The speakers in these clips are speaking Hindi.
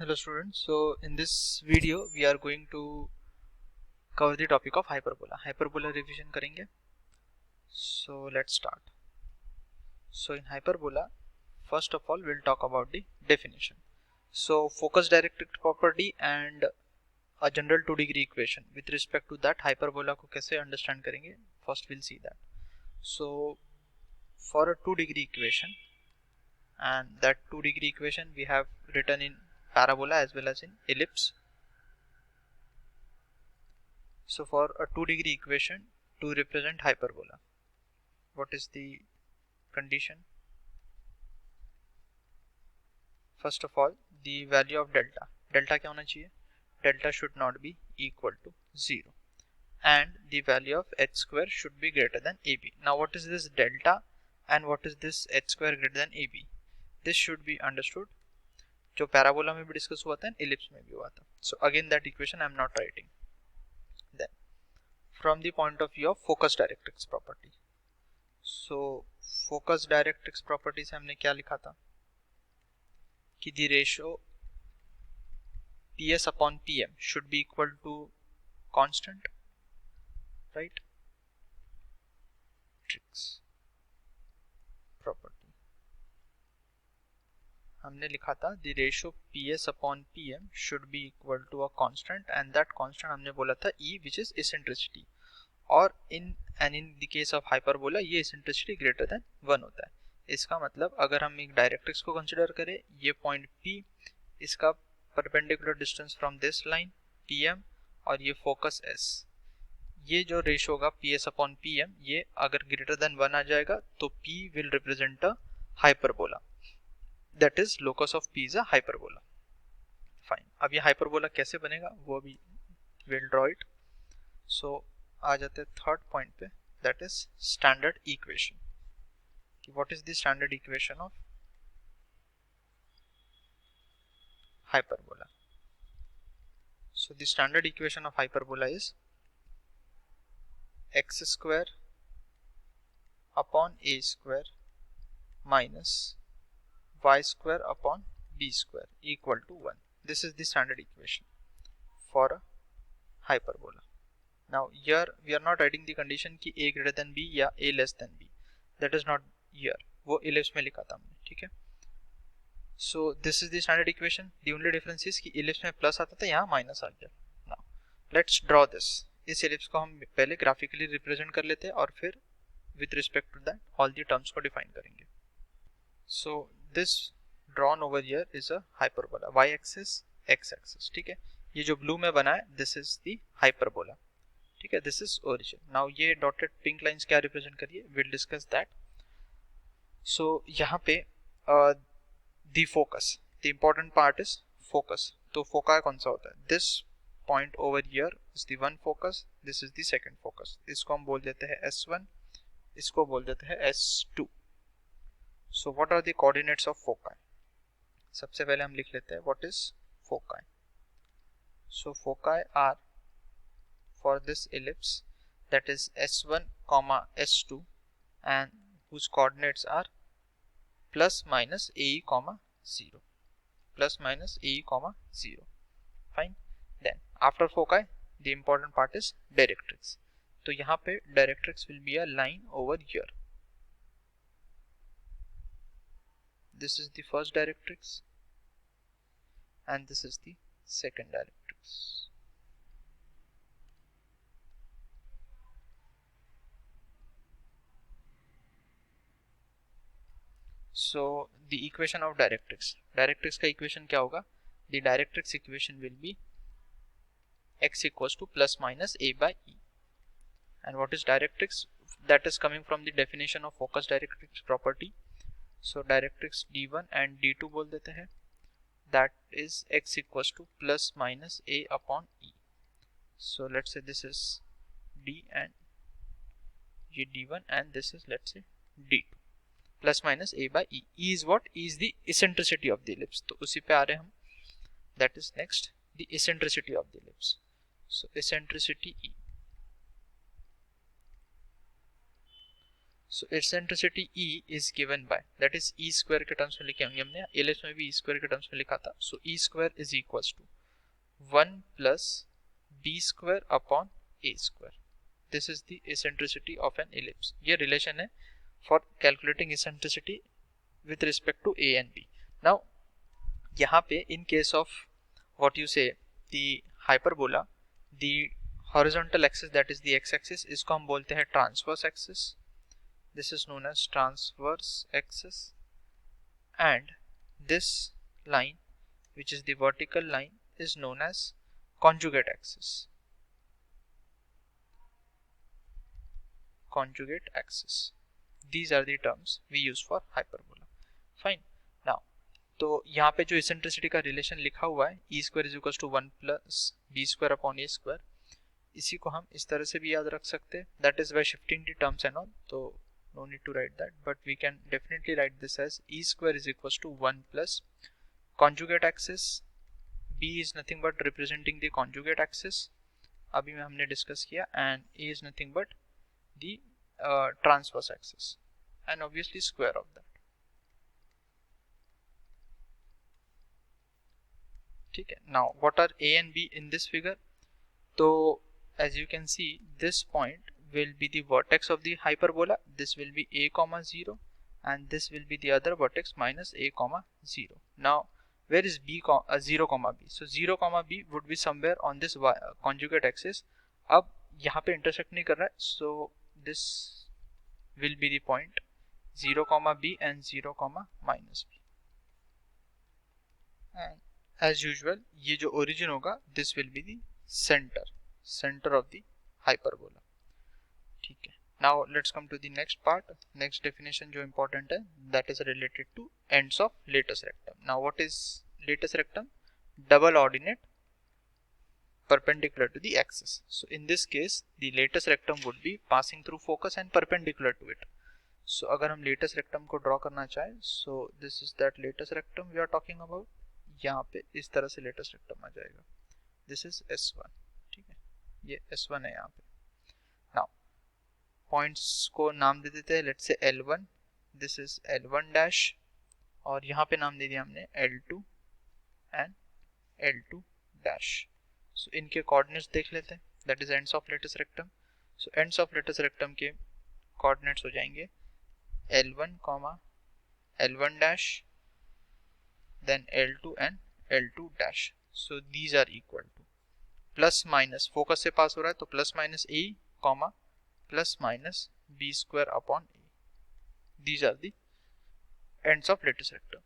Hello students, so in this video we are going to cover the topic of hyperbola. Hyperbola revision करेंगे. So let's start. So in hyperbola, first of all we'll talk about the definition. So focus directrix property and a general 2-degree equation. With respect to that hyperbola को कैसे understand करेंगे, first we'll see that. So for a 2-degree equation, and that 2-degree equation we have written in parabola as well as in ellipse. So for a 2-degree equation to represent hyperbola, what is the condition? First of all, the value of delta. Delta क्या होना चाहिए? Delta should not be equal to 0. And the value of h square should be greater than AB. Now what is this delta and what is this h square greater than AB? This should be understood. जो parabola में भी discuss हुआ था, ellipse में भी हुआ था. So again that equation I am not writing. Then from the point of view of focus directrix property. So focus directrix property से हमने क्या लिखा था कि the ratio PS upon PM should be equal to constant, right? Tricks property हमने लिखा था the ratio PS upon PM should be equal to a constant, and that constant हमने बोला था E, which is eccentricity. और in the case of hyperbola ये eccentricity greater than 1 होता है. इसका मतलब अगर हम एक डायरेक्ट्रिक्स को कंसिडर करें, ये पॉइंट P, इसका perpendicular distance from this line PM और ये फोकस S, ये जो रेशियो होगा PS अपॉन PM, ये अगर ग्रेटर देन 1 आ जाएगा तो P will represent a hyperbola, that is locus of P is a hyperbola. Fine. अब ये हाइपरबोला कैसे बनेगा वो भी विल ड्रॉ इट. सो आ जाते हैं थर्ड पॉइंट पे, that is standard equation. What is the standard equation of hyperbola? So the standard equation of hyperbola is x square upon a square minus y square upon b square equal to 1. This is the standard equation for a hyperbola. Now here we are not writing the condition कि a greater than b या a less than b. That is not here. वो ellipse में लिखा था हमने, ठीक है. So this is the standard equation. The only difference is कि ellipse में प्लस आता था, यहाँ माइनस आ गया. Now let's draw this. इस ellipse को हम पहले graphically represent कर लेते हैं और फिर with respect to that all the terms को define करेंगे. So this drawn over here is a hyperbola. Y axis, x axis, ठीक है. ये जो blue में बना है, this is the hyperbola, ठीक है. This is origin. Now ये dotted pink lines क्या represent करिए, we'll discuss that. So यहाँ पे the focus, the important part is focus. तो foci कौन सा होता है? This point over here is the one focus, this is the second focus. इसको हम बोल देते हैं S1, इसको बोल देते हैं S2. So what are the coordinates of foci? सबसे पहले हम लिख लेते हैं what is foci. So foci are for this ellipse, that is S1 comma S2, and whose coordinates are plus minus AE comma 0, plus minus AE comma 0. Fine. Then after foci the important part is directrix. तो यहाँ पे directrix will be a line over here. This is the first directrix and this is the second directrix. So the equation of directrix. Directrix का equation क्या होगा? The directrix equation will be x equals to plus minus a by e. And what is directrix? That is coming from the definition of focus directrix property. So directrix d1 and d2 बोल देते हैं. That is x equals to plus minus a upon e. So let's say this is d and ये d1 and this is let's say d2. Plus minus a by e. E is what? E is the eccentricity of the ellipse. तो उसी पे आ रहे हम. That is next the eccentricity of the ellipse. So eccentricity E. So eccentricity E is given by, that is E square के टर्म्स में लिखे होंगे हमने, एलिप्स में भी E स्क्वायर के टर्म्स में लिखा था. So E square is equals to 1 plus B square upon A square. This is the eccentricity of an ellipse. ये रिलेशन है for calculating eccentricity with respect to A and B. Now यहाँ पे in case of what you say the hyperbola, the horizontal axis that is the x-axis, इसको हम बोलते हैं transverse axis. This is known as transverse axis, and this line which is the vertical line is known as conjugate axis. Conjugate axis. These are the terms we use for hyperbola. Fine. Now तो यहाँ पे जो इसेंट्रिसिटी का रिलेशन लिखा हुआ है e square is equal to 1 plus b square upon a square, इसी को हम इस तरह से भी याद रख सकते हैं, that is by shifting the terms and all. तो no need to write that, but we can definitely write this as e square is equal to 1 plus conjugate axis. B is nothing but representing the conjugate axis, अभी में हमने डिस्कस किया, and a is nothing but the transverse axis, and obviously square of that. ठीक है. Now what are a and b in this figure? तो as you can see, this point will be the vertex of the hyperbola. This will be a comma 0, and this will be the other vertex minus a comma 0. Now where is b 0 comma b? So 0 comma b would be somewhere on this conjugate axis. अब यहाँ पे intersect नहीं कर रहा है, so this will be the point 0 comma b and 0 comma minus b. And as usual, ये जो origin होगा, this will be the center of the hyperbola. ठीक है. Now let's come to the next part. Next definition जो important है, that is related to ends of latus rectum. Now what is latus rectum? Double ordinate perpendicular to the axis. So in this case, the latus rectum would be passing through focus and perpendicular to it. So अगर हम latus rectum को draw करना चाहें, so this is that latus rectum we are talking about. यहाँ पे इस तरह से latus rectum आ जाएगा. This is S1. ठीक है, ये S1 है यहाँ पे. Now पॉइंट्स को नाम दे देते हैं, let's say L1, this is L1 dash, और यहाँ पे नाम दे दिया हमने L2 एंड L2 डैश. सो इनके कोऑर्डिनेट्स देख लेते हैं, that is ends of latus rectum. So ends of latus rectum के कोऑर्डिनेट्स हो जाएंगे L1 comma L1 dash, then L2 and L2 dash. So these are equal to plus minus, focus से पास हो रहा है तो plus minus a comma plus minus b square upon a. These are the ends of latus rectum.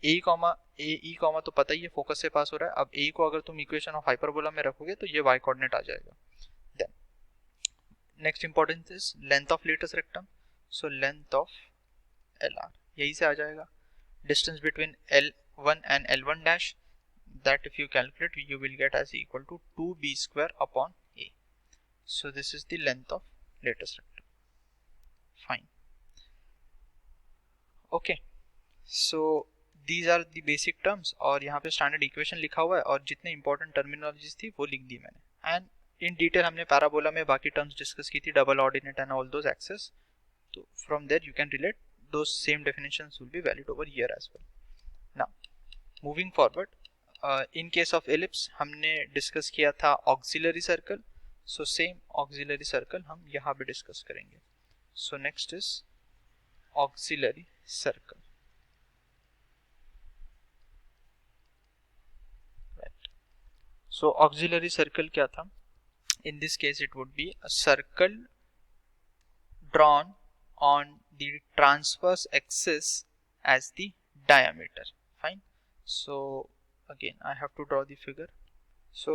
A e comma तो पता ही है, फोकस से पास हो रहा है. अब ए को अगर तुम इक्वेशन ऑफ हाइपरबोला में रखोगे तो ये वाई कोऑर्डिनेट आ जाएगा. Then next important is length of latus rectum. So length of L R यही से आ जाएगा. Distance between L1 and L1 dash, that if you calculate you will get as equal to 2b square upon a. So this is the length of latus rectum. Fine. Okay, so these are the basic terms, और यहाँ पे standard equation लिखा हुआ है, और जितने important terminologies थी वो लिख दी मैंने. And in detail हमने parabola में बाकी terms discuss की थी, double ordinate and all those axes. So from there you can relate, those same definitions will be valid over here as well. Now moving forward, in case of ellipse हमने डिस्कस किया था auxiliary circle. So same auxiliary circle हम यहाँ पे डिस्कस करेंगे. So next is auxiliary circle. Right. So auxiliary circle क्या था? In this case it would be a circle drawn on the transverse axis as the diameter. Fine. So again I have to draw the figure. So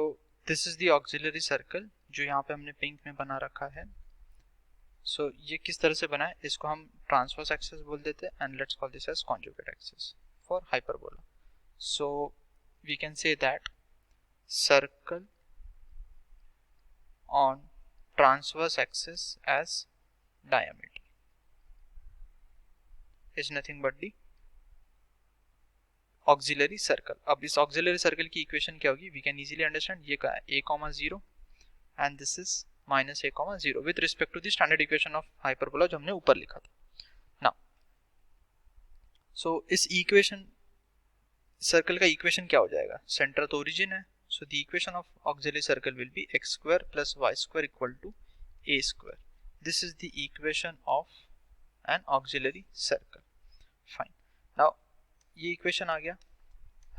this is the auxiliary circle जो यहाँ पे हमने पिंक में बना रखा है. So ये किस तरह से बना है, इसको हम transverse axis बोल देते हैं, and let's call this as conjugate axis for hyperbola. So we can say that circle on transverse axis as diameter is nothing but the auxiliary circle. अब इस ऑक्सिलरी सर्कल की इक्वेशन क्या होगी? We can easily understand. ये क्या है? a, 0 and this is minus a comma 0 with respect to the standard equation of hyperbola जो हमने ऊपर लिखा था। नाउ सो इस इक्वेशन सर्कल का इक्वेशन क्या हो जाएगा, सेंटर तो ओरिजिन है, so the equation of auxiliary circle will be x square plus y square equal to a square. This is the equation of an auxiliary circle. Fine, now ये इक्वेशन आ गया।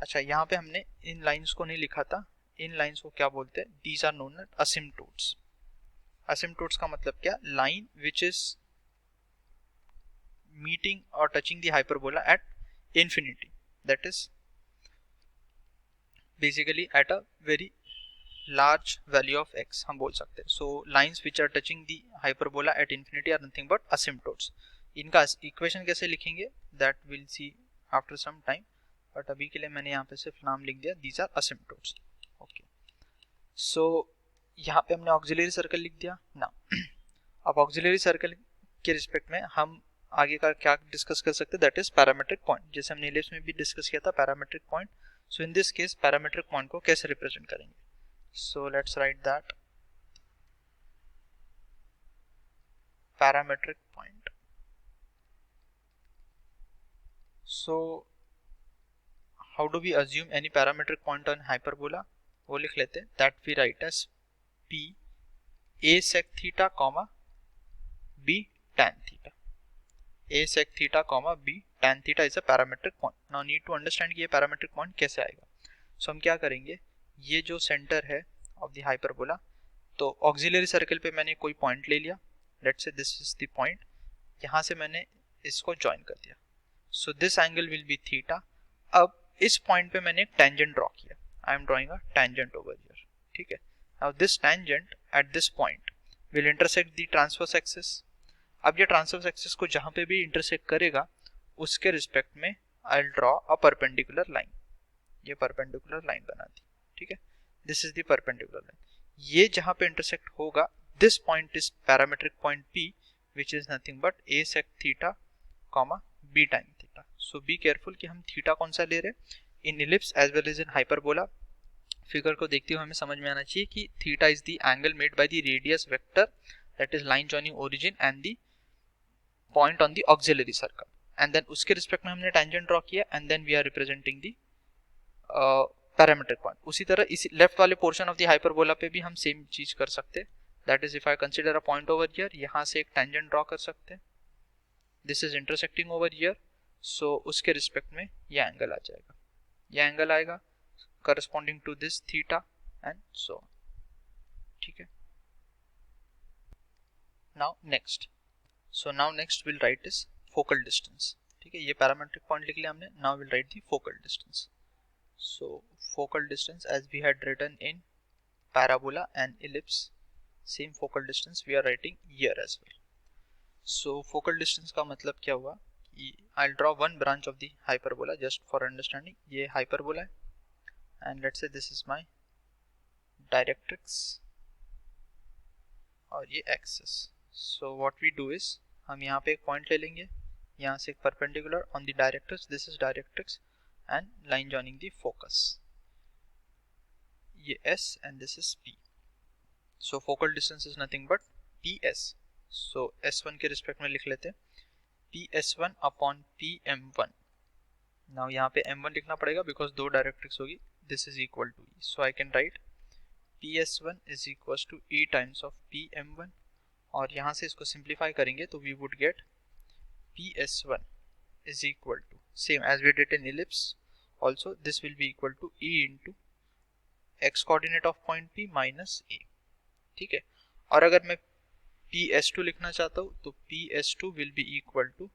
अच्छा, यहाँ पे हमने इन लाइंस को नहीं लिखा था, इन लाइंस को क्या बोलते हैं, दीज आर नोन एज असिम्प्टोट्स। असिम्प्टोट्स का मतलब क्या, लाइन विच इज मीटिंग और touching the hyperbola at infinity, that is basically at a very large value of x हम बोल सकते हैं। so lines which are touching the hyperbola at infinity are nothing but asymptotes। इनका इक्वेशन कैसे लिखेंगे that we'll see after some time, but अभी के लिए मैंने यहाँ पे सिर्फ नाम लिख दिया, these are asymptotes। okay, so यहाँ पे हमने ऑक्सिलरी सर्कल लिख दिया ना। अब ऑक्सिलरी सर्कल के रिस्पेक्ट में हम आगे का क्या डिस्कस कर सकते हैं, दैट इज पैरामेट्रिक पॉइंट, जैसे हमने इलिप्स में भी डिस्कस किया था parametric point. So in this case parametric point को कैसे रिप्रेजेंट करेंगे, so let's write that parametric point. So how do we assume any parametric point on hyperbola, वो लिख लेते हैं, that we write as p a sec theta comma b tan theta. a sec theta comma b tan theta is a parametric point। now need to understand कि ये parametric point कैसे आएगा। so हम क्या करेंगे, ये जो सेंटर है of the hyperbola, तो auxiliary circle पे मैंने कोई point ले लिया, let's say this is the point, यहाँ से मैंने इसको join कर दिया, so this angle will be theta। अब इस point पे मैंने एक tangent draw किया, I am drawing a tangent over here, ठीक है। now this tangent at this point will intersect the transverse axis। अब ये ट्रांसवर्स एक्सिस को जहां पे भी इंटरसेक्ट करेगा उसके रिस्पेक्ट में I will draw a perpendicular line, ये परपेंडिकुलर लाइन बना दी, ठीक है, this is the perpendicular line. ये जहां पे इंटरसेक्ट होगा, this point is parametric point P which is nothing but a sec theta comma b tan theta. So be careful कि हम थीटा कौन सा ले रहे हैं, in ellipse as well as in hyperbola. Figure को देखते हुए हमें समझ में आना चाहिए कि theta is the angle made by the radius vector, that is line joining origin and the point on the auxiliary circle, and then उसके रिस्पेक्ट में हमने tangent ड्रॉ किया, and then we are representing the parametric point। उसी तरह इसी लेफ्ट वाले पोर्शन ऑफ द हाइपरबोला पे भी हम सेम चीज कर सकते हैं, that is if I consider a point over here, यहाँ से एक tangent ड्रॉ कर सकते हैं, this is intersecting over here, so उसके रिस्पेक्ट में ये एंगल आ जाएगा, ये एंगल आएगा corresponding to this theta and so, ठीक है। Now next, so now next we'll write is focal distance, ठीक है, ये पैरामेट्रिक पॉइंट लिख लिया हमने। now we'll write the focal distance। so focal distance as we had written in parabola and ellipse, same focal distance we are writing here as well। so focal distance का मतलब क्या हुआ कि I'll draw one branch of the hyperbola just for understanding। ये hyperbola है and let's say this is my directrix और ये axis। so what we do is हम यहाँ पे एक पॉइंट ले लेंगे, यहाँ से एक perpendicular on the directrix, this is directrix and line joining the focus, ये S and this is P। So focal distance is nothing but PS। So S1 के रिस्पेक्ट में लिख लेते हैं PS1 अपॉन PM1। नाउ यहाँ पे M1 लिखना पड़ेगा बिकॉज दो डायरेक्ट्रिक्स होगी, this is equal to E, so I can write PS1 is equal to E times of PM1, और यहाँ से इसको सिंप्लीफाई करेंगे तो we would get PS1 is equal to, same as we did in ellipse also, this will be equal to E into x coordinate of point P minus A, ठीक है। और अगर मैं PS2 लिखना चाहता हूँ तो PS2 will be equal to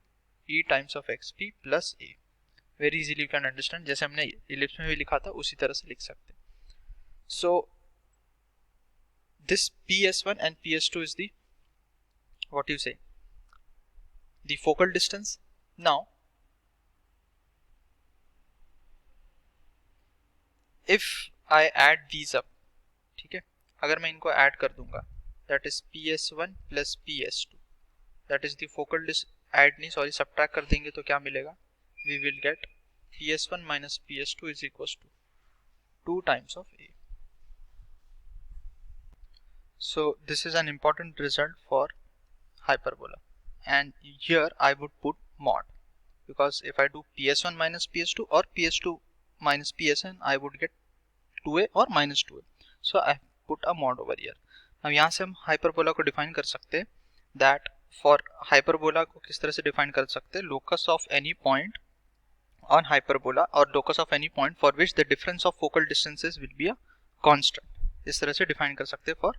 E times of XP plus A। very easily you can understand, जैसे हमने ellipse में भी लिखा था उसी तरह से लिख सकते हैं। so this PS1 and PS2 is the, what you say, the focal distance। now if I add these up, ठीक है, अगर मैं इनको ऐड कर दूंगा, that is PS1 plus PS2, that is the focal add नहीं सॉरी सब्ट्रैक्ट कर देंगे तो क्या मिलेगा, we will get PS1 minus PS2 is equals to 2 times of A। So this is an important result for hyperbola, and here I would put mod, because if I do ps1 minus ps2 or ps2 minus psn, I would get 2a or minus 2a. So I put a mod over here. Now यहाँ से हम hyperbola को define कर सकते हैं, that for hyperbola को किस तरह से define कर सकते हैं, locus of any point on hyperbola or locus of any point for which the difference of focal distances will be a constant. इस तरह से define कर सकते हैं for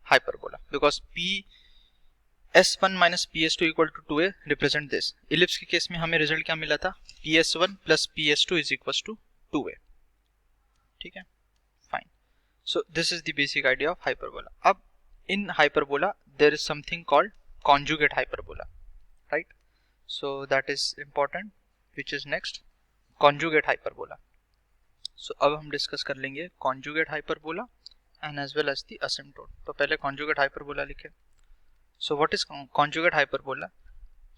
hyperbola, because ps1 minus ps2 equal to 2a represent this. ellipse के केस में हमें रिजल्ट क्या मिला था, ps1 plus ps2 is equals to 2a. ठीक है, fine. So this is the basic idea of hyperbola. अब in hyperbola there is something called conjugate hyperbola, right? So that is important, which is next, conjugate hyperbola. So अब हम डिस्कस कर लेंगे conjugate hyperbola and as well as the asymptote. तो पहले conjugate hyperbola लिखे. So what is conjugate hyperbola?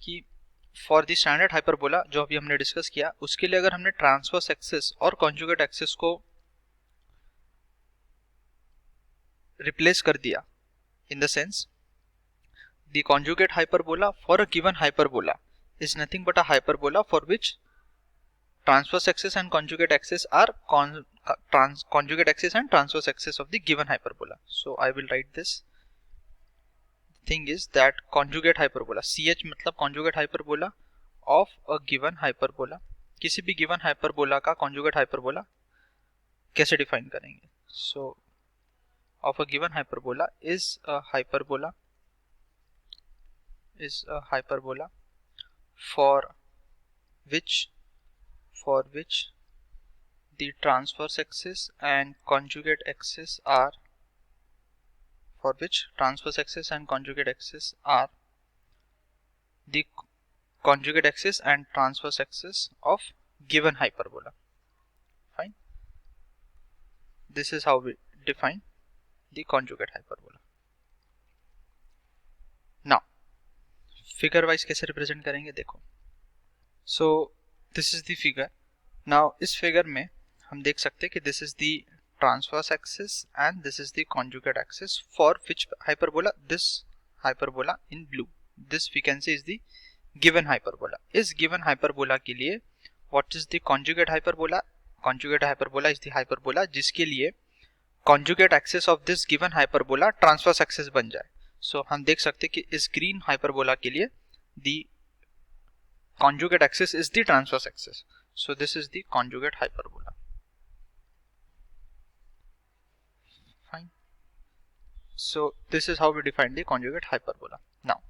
कि for the standard hyperbola जो अभी हमने डिस्कस किया, उसके लिए अगर हमने ट्रांसवर्स एक्सिस और conjugate एक्सिस को रिप्लेस कर दिया, in the sense the conjugate hyperbola for a given hyperbola is nothing but a hyperbola for which transverse axis and conjugate axis are conjugate axis and transverse axis of the given hyperbola. So I will write this. Thing is that conjugate hyperbola, ch मतलब conjugate hyperbola of a given hyperbola. किसी भी given hyperbola का conjugate hyperbola कैसे define करेंगे? So of a given hyperbola is a hyperbola for which the transverse axis and conjugate axis are the conjugate axis and transverse axis of given hyperbola. Fine. This is how we define the conjugate hyperbola. Now figure wise कैसे represent करेंगे देखो. So this is the figure. Now इस figure में हम देख सकते हैं कि this is the transverse axis and this is the conjugate axis for which hyperbola, this hyperbola in blue, this we can say is the given hyperbola. इस given hyperbola के लिए what is the conjugate hyperbola? Conjugate hyperbola is the hyperbola जिसके लिए conjugate axis of this given hyperbola transverse axis बन जाए. So हम देख सकते हैं कि इस green hyperbola के लिए the conjugate axis is the transverse axis. So this is the conjugate hyperbola. Fine. So this is how we define the conjugate hyperbola. Now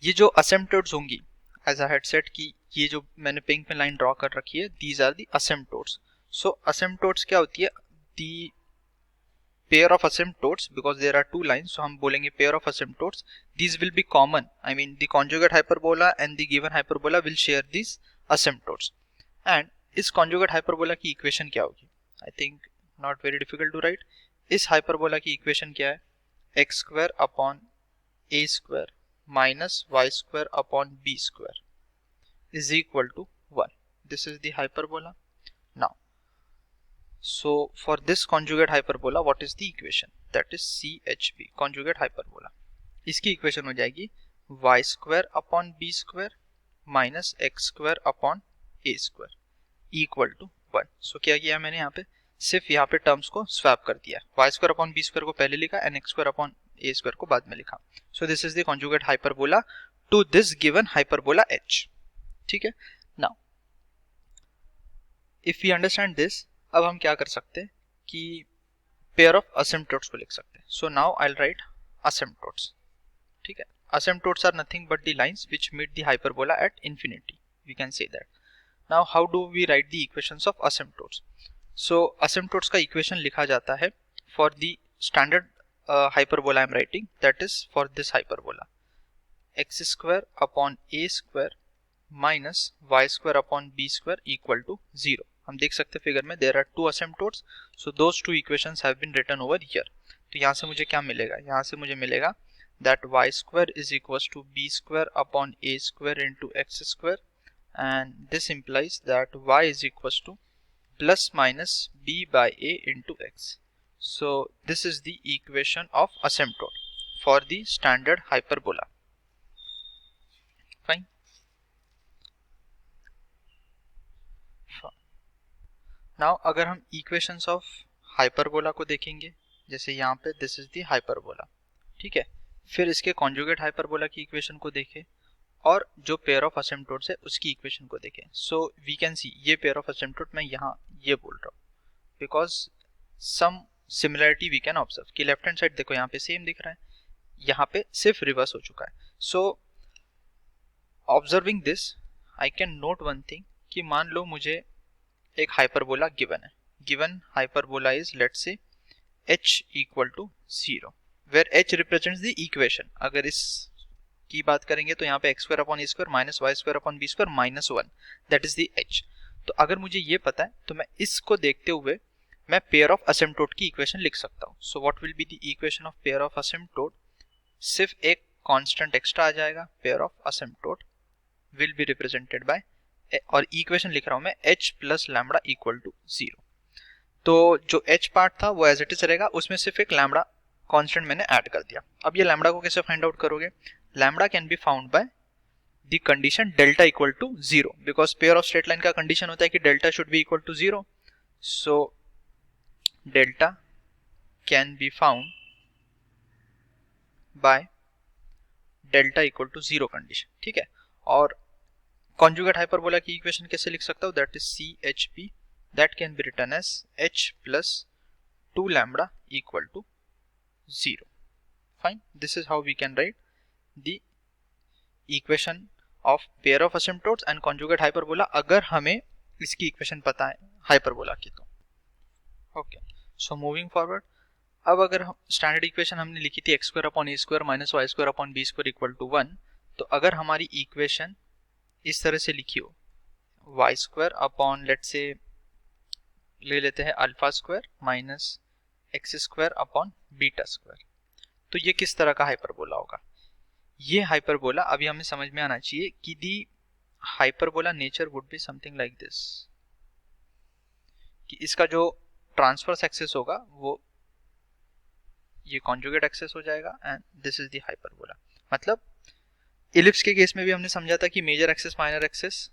ये जो asymptotes होंगी, as I had said कि ये जो मैंने पिंक में लाइन ड्रॉ कर रखी है, these are the asymptotes. So asymptotes क्या होती है? The pair of asymptotes, because there are two lines, so हम बोलेंगे pair of asymptotes. These will be common. I mean the conjugate hyperbola and the given hyperbola will share these asymptotes. And इस conjugate hyperbola की equation क्या होगी? I think not very difficult to write. इस hyperbola की equation क्या है? x square upon a square minus y square upon b square is equal to 1. This is the hyperbola. Now so for this conjugate hyperbola, what is the equation? That is CHB, conjugate hyperbola. इसकी equation हो जाएगी y square upon b square minus x square upon a square equal to 1. So क्या किया मैंने यहाँ पे? सिर्फ यहाँ पे टर्म्स को स्वैप कर दिया. y square upon b square को पहले लिखा and x square upon a square को बाद में लिखा. So this is the conjugate hyperbola to this given hyperbola h. ठीक है. Now if we understand this, अब हम क्या कर सकते हैं कि पेयर ऑफ asymptotes को लिख सकते हैं. So now I'll write asymptotes. ठीक है. Asymptotes are nothing but the lines which meet the hyperbola at infinity. We can say that. Now how do we write the equations of asymptotes? So asymptotes का equation लिखा जाता है for the standard hyperbola I'm writing, that is for this hyperbola, x square upon a square minus y square upon b square equal to 0. हम देख सकते हैं फिगर में there are two asymptotes, so those two equations have been written over here. तो यहाँ से मुझे क्या मिलेगा? यहाँ से मुझे मिलेगा that y square is equals to b square upon a square into x square, and this implies that y is equals to plus minus b by a into x. So this is the equation of asymptote for the standard hyperbola. Fine. Now अगर हम equations of hyperbola को देखेंगे, जैसे यहाँ पे this is the hyperbola, ठीक है, फिर इसके कॉन्जुगेट हाइपरबोला की इक्वेशन को देखें और जो पेयर ऑफ असिम्पटोट्स है उसकी इक्वेशन को देखें. सो वी कैन सी ये पेयर ऑफ असिम्पटोट मैं यहाँ ये बोल रहा हूँ because some similarity we can observe कि लेफ्ट हैंड साइड देखो यहाँ पे सेम दिख रहा है, यहाँ पे सिर्फ रिवर्स हो चुका है. So observing this I can note one thing कि मान लो मुझे एक हाइपरबोला गिवन है. Given hyperbola is let's say h equal to 0 where h represents the equation. अगर इस की बात करेंगे तो यहाँ पे x² upon a square minus y square upon b square minus 1 that is the h. तो अगर मुझे ये पता है तो मैं इसको देखते हुए मैं पेयर ऑफ असिम्पटोट की इक्वेशन लिख सकता हूँ. So what will be the equation of pair of asymptote? सिर्फ एक कांस्टेंट एक्स्ट्रा आ जाएगा. Pair of asymptote will be represented by, और इक्वेशन लिख रहा हूँ मैं h plus lambda equal to 0. तो जो h पार्ट था वो एज इट इज रहेगा, उसमें सिर्फ एक लैम्बडा कांस्टेंट मैंने ऐड कर दिया. अब ये लैम्बडा को कैसे फाइंड आउट करोगे? Lambda can be found by the condition delta equal to 0 because pair of straight line का कंडीशन होता है कि delta should be equal to 0. So delta can be found by delta equal to 0 condition. ठीक है, और कॉन्जुगेट हाइपरबोला की इक्वेशन कैसे लिख सकता हूँ? That is CHP that can be written as h plus 2 lambda equal to 0. Fine. This is how we can write the equation of pair of asymptotes and conjugate hyperbola अगर हमें इसकी इक्वेशन पता है हाइपरबोला की तो. ओके, सो मूविंग फॉरवर्ड, अब अगर हम स्टैंडर्ड इक्वेशन हमने लिखी थी x square upon a square minus y square upon b square equal to 1, तो अगर हमारी इक्वेशन इस तरह से लिखी हो y square upon let's say ले लेते हैं alpha square minus x square upon beta square, तो ये किस तरह का हाइपरबोला होगा? ये हाइपरबोला अभी हमें समझ में आना चाहिए कि the hyperbola nature would be something like this, कि इसका जो ट्रांसवर्स एक्सिस होगा वो ये कॉन्जुगेट एक्सिस हो जाएगा and this is the hyperbola. मतलब इलिप्स के केस में भी हमने समझा था कि मेजर एक्सिस माइनर एक्सिस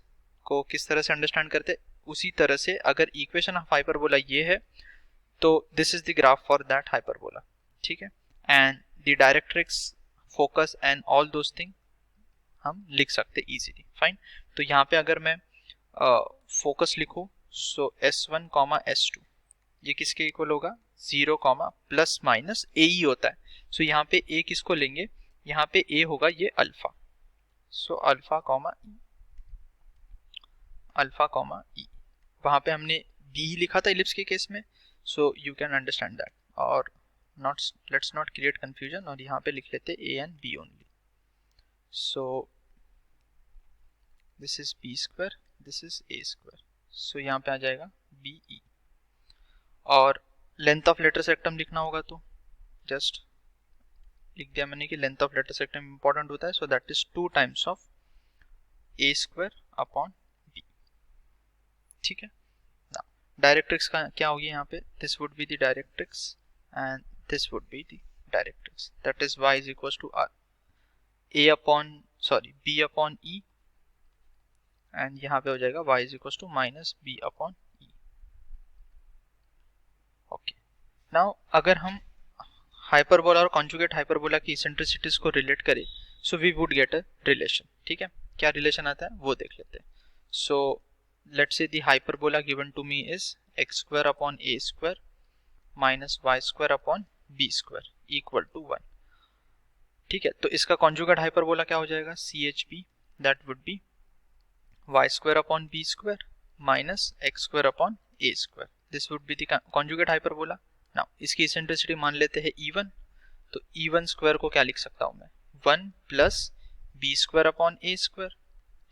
को किस तरह से अंडरस्टैंड करते, उसी तरह से अगर इक्वेशन ऑफ हाइपरबोला ये है तो this is the graph for that hyperbola. ठीक है, and the directrix, focus and all those thing हम लिख सकते इजीली. फाइन. तो यहाँ पे अगर मैं फोकस लिखूं सो S1, S2 ये किसके इक्वल होगा? 0, प्लस माइनस a ही होता है. सो यहाँ पे a किसको लेंगे? यहाँ पे a होगा ये अल्फा. सो अल्फा ई, वहां पे हमने b ही लिखा था इलिप्स के केस में. So you can understand that, और लेट्स नॉट क्रिएट कंफ्यूजन, और यहाँ पे लिख लेते a and b only. So this is b square, this is a square. So यहाँ पे आ जाएगा BE, और लेंथ ऑफ लेटर सेक्टम लिखना होगा तो जस्ट लिख दिया मैंने कि length of latus rectum important होता है. So that is 2 times of a square upon b. ठीक है, डायरेक्ट्रिक्स का क्या होगी यहाँ पे? This would be the directrix and this would be the directrix. That is y is equal to b upon e, and यहाँ पे हो जाएगा y is equal to minus b upon e. Okay, now अगर हम हाइपरबोला और कॉन्जुगेट हाइपरबोला की इसेंट्रिसिटीज को रिलेट करें so we would get a relation. ठीक है, क्या रिलेशन आता है वो देख लेते हैं. सो let's say the hyperbola given to me is x square upon a square minus y square upon b square equal to 1. ठीक है, तो इसका कॉन्जुगेट हाइपरबोला क्या हो जाएगा? CHP that would be y square upon b square minus x square upon a square. This would be the conjugate hyperbola. Now इसकी इसेंट्रिसिटी मान लेते हैं E1, तो E1 स्क्वायर को क्या लिख सकता हूँ मैं? 1 plus b square upon a square.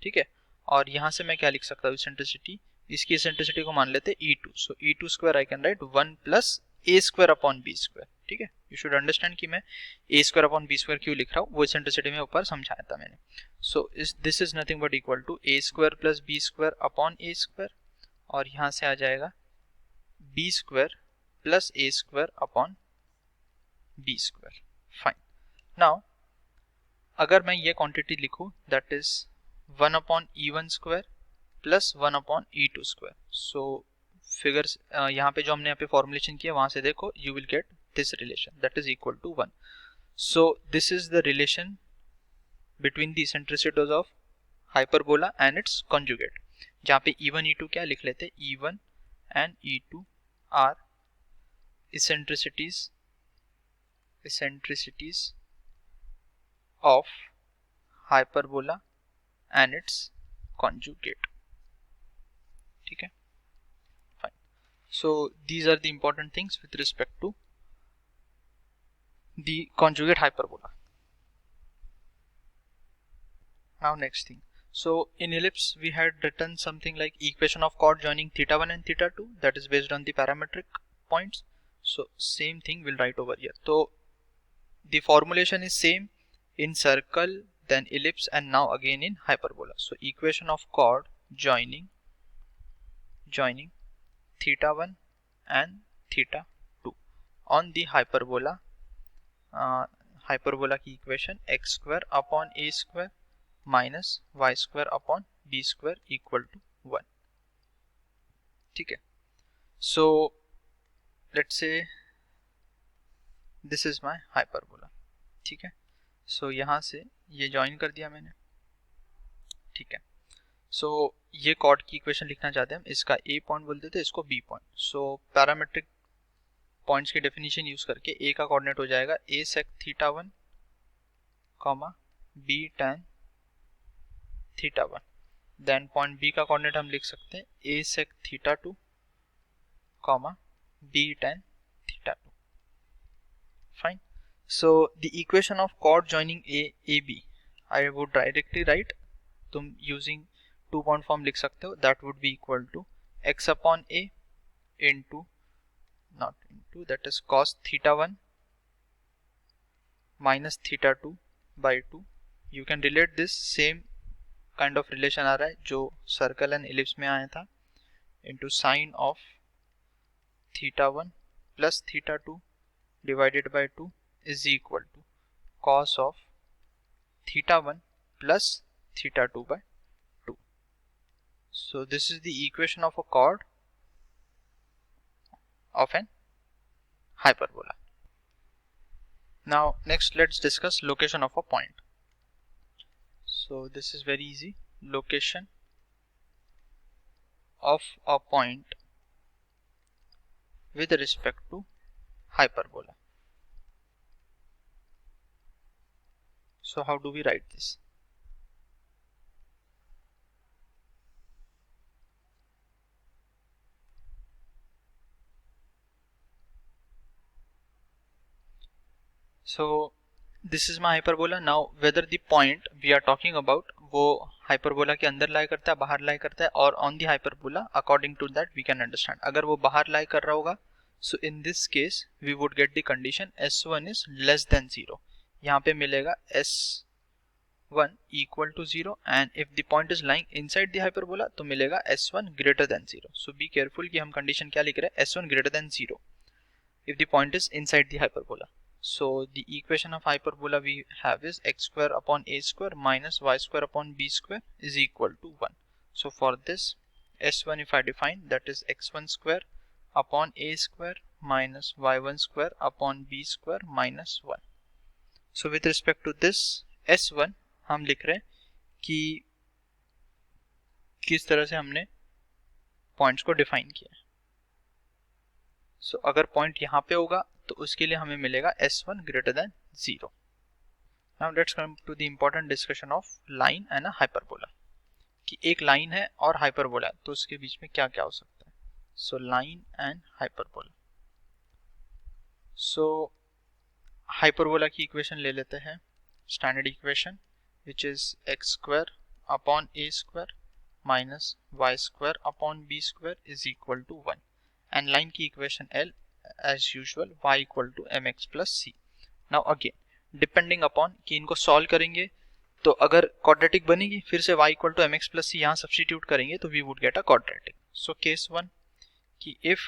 ठीक है, और यहाँ से मैं क्या लिख सकता हूँ इसेंट्रिसिटी? इसकी इसेंट्रिसिटी को मान लेते हैं E2. So E2 square I can right 1 plus a square upon b square. ठीक है, यू शुड अंडरस्टैंड कि मैं a square upon b square क्यों लिख रहा हूँ, वो इसेंट्रिसिटी में ऊपर समझाया था मैंने. So this is nothing but equal to a square plus b square upon a square, और यहाँ से आ जाएगा b square plus a square upon b square. Fine. Now अगर मैं ये क्वांटिटी लिखूं that is 1 upon e1 square plus 1 upon e2 square. So figures यहाँ पे जो हमने यहाँ पे फॉर्मुलेशन किया वहां से देखो, you will get this relation that is equal to 1. So this is the relation between the eccentricities of hyperbola and its conjugate. जहाँ पे e1 e2 क्या लिख लेते, e1 and e2 are eccentricities of hyperbola and its conjugate. ठीक है, fine. So these are the important things with respect to the conjugate hyperbola. Now next thing, so in ellipse we had written something like equation of chord joining theta 1 and theta 2, that is based on the parametric points. So same thing we'll write over here. So the formulation is same in circle, then ellipse, and now again in hyperbola. So equation of chord joining theta 1 and theta 2 on the hyperbola. Hyperbola की equation x square upon a square minus y square upon b square equal to 1. ठीक है. So let's say this is my hyperbola. ठीक है. So यहाँ से ये ज्वाइन कर दिया मैंने. ठीक है. So ये कॉर्ड की इक्वेशन लिखना चाहते हैं हम, इसका a पॉइंट बोल देते हैं, इसको b पॉइंट. सो पैरामेट्रिक पॉइंट्स की डेफिनेशन यूज करके a का कोऑर्डिनेट हो जाएगा a sec theta 1 comma b tan theta 1. Then point b का कोऑर्डिनेट हम लिख सकते हैं a sec theta 2 comma b tan theta 2. Fine. So the equation of chord joining AB I would directly write, तुम using 2 पॉइंट फॉर्म लिख सकते हो, that would be equal to x upon a into, not into, that is cos theta 1 minus theta 2 by 2. You can relate this same kind of relation आ रहा है जो circle and ellipse में आया था, into sin of theta 1 plus theta 2 divided by 2 is equal to cos of theta 1 plus theta 2 by 2. So this is the equation of a chord of an hyperbola. Now next let's discuss location of a point. So this is very easy. Location of a point with respect to hyperbola. So how do we write this? So this is my hyperbola. Now whether the point we are talking about वो hyperbola के अंदर lie करता है, बाहर lie करता है, और on the hyperbola according to that we can understand. अगर वो बाहर lie कर रहा होगा, so in this case we would get the condition s1 is less than 0. यहाँ पे मिलेगा s1 equal to 0, and if the point is lying inside the hyperbola तो मिलेगा s1 greater than 0. So be careful कि हम condition क्या लिख रहे हैं, s1 greater than 0 if the point is inside the hyperbola. So the equation of hyperbola we have is x square upon a square minus y square upon b square is equal to 1. So for this s1 if I define, that is x1 square upon a square minus y1 square upon b square minus 1. So with respect to this s1 हम लिख रहे हैं कि किस तरह से हमने पॉइंट्स को डिफाइन किया. सो अगर पॉइंट यहाँ पे होगा तो उसके लिए हमें मिलेगा s1 greater than 0. Now let's come to the important discussion of line and a hyperbola. कि एक लाइन है और हाइपरबोला, तो उसके बीच में क्या क्या हो सकता है. So line and hyperbola. So hyperbola की इक्वेशन ले लेते हैं, standard equation which is x square upon a square minus y square upon b square is equal to 1, and line की equation L as usual y equal to mx plus c. Now again depending upon कि इनको सॉल्व करेंगे तो अगर क्वाड्रेटिक बनेगी, फिर से y equal to mx plus c यहाँ सब्स्टिट्यूट करेंगे तो we would get a quadratic. So case 1 कि if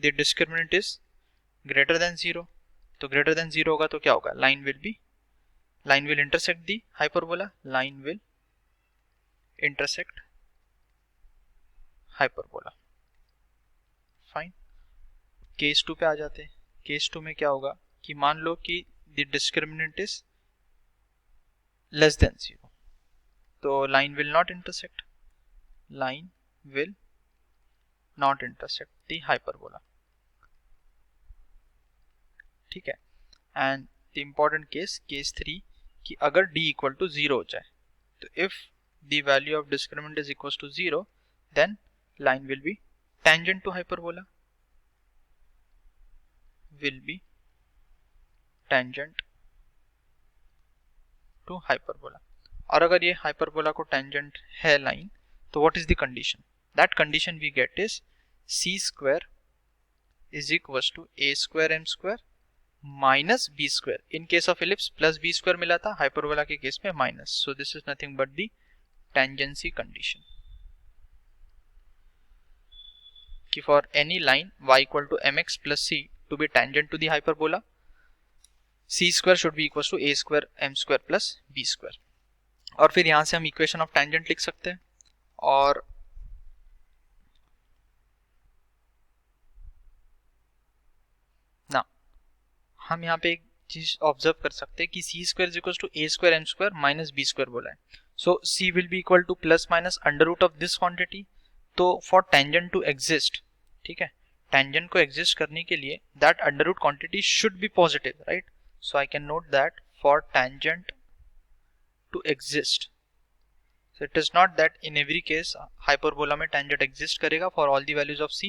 the discriminant is greater than 0, तो ग्रेटर देन 0 होगा तो क्या होगा, line will intersect the hyperbola, line will intersect hyperbola. Fine, case 2 पे आ जाते हैं। केस 2 में क्या होगा कि मान लो कि the discriminant is less than 0, तो line will not intersect the hyperbola. ठीक है, एंड द इंपॉर्टेंट केस 3 कि अगर d इक्वल टू 0 हो जाए, तो if the value of discriminant is equal to 0 then line will be tangent to hyperbola, will be tangent to hyperbola। और अगर ये हाइपरबोला को टेंजेंट है लाइन, तो what is the condition, that condition we get is c square is equal to a square m square minus b square, in case of ellipse plus b square मिला था, हाइपरबोला के केस में minus, so this is nothing but the tangency condition कि for any line y equal to mx plus c to be tangent to the hyperbola, c square should be equal to a square m square plus b square. और फिर यहां से हम इक्वेशन ऑफ टेंजेंट लिख सकते हैं। और ना हम यहाँ पे एक चीज ऑब्जर्व कर सकते हैं कि c square is equal to a square m square minus b square बोला है, so c will be equal to plus minus under root of this quantity. तो फॉर टेंजेंट टू एग्जिस्ट, ठीक है, टेंजेंट को एग्जिस्ट करने के लिए that under root quantity should be positive, right, so I can note that for tangent to exist, so it is not that in every case hyperbola में tangent exist करेगा for all the values of c,